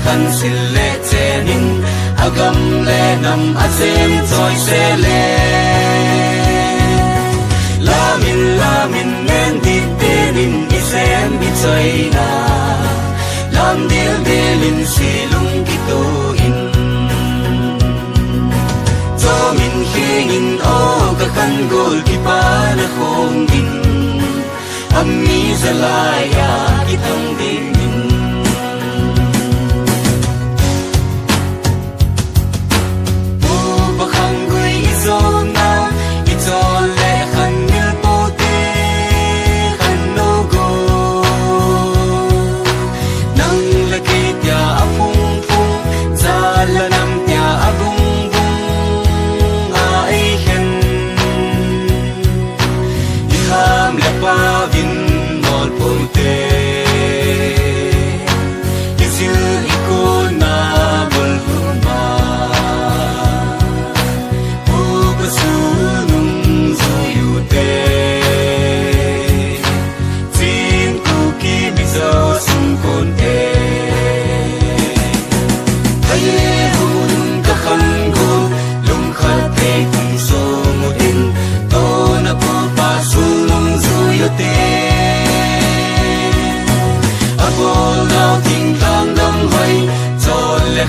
khan sil le chenin agam le nam achem choi se le lamin nen di tenin isem bi choi na lam dil delin silung kito in cho min hingin o ka khan gol ki pa na khong in ammi zalaya kitang din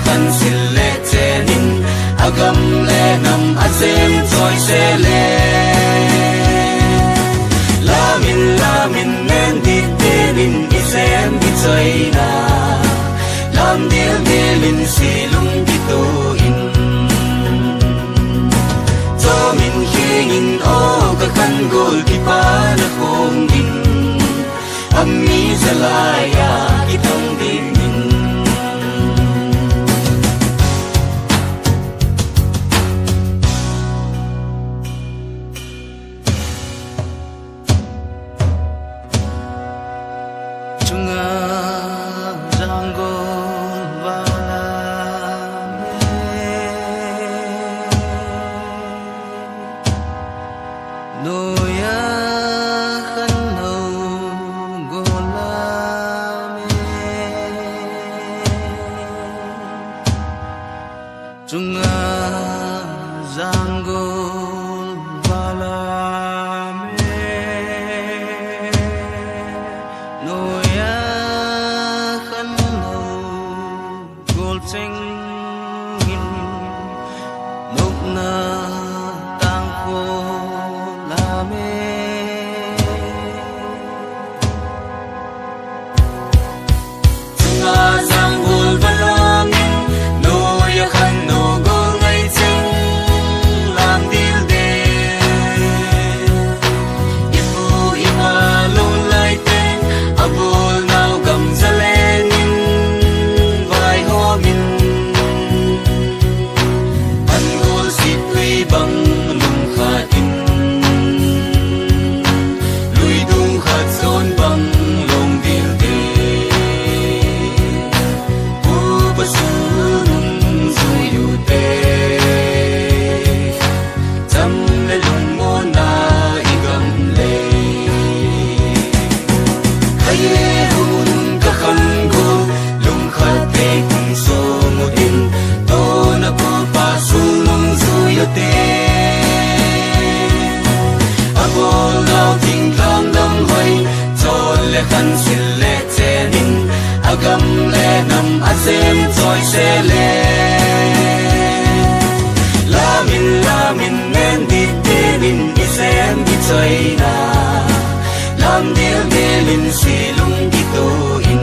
khan sil le chenin agam le nam achem choi se le lamin nen di tenin isem bi choi na lam dil delin silung kito in cho min hingin o ka khan gol ki pa na khong in ammi zalaya kitang din khan sil le chenin agam le nam achem choi se le lamin nen di tenin isem bi choi na lam dil delin silung kito in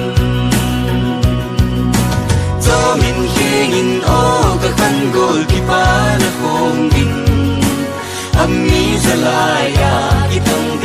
cho min hingin o ka khan gol ki pa na khong in ammi zalaya kitang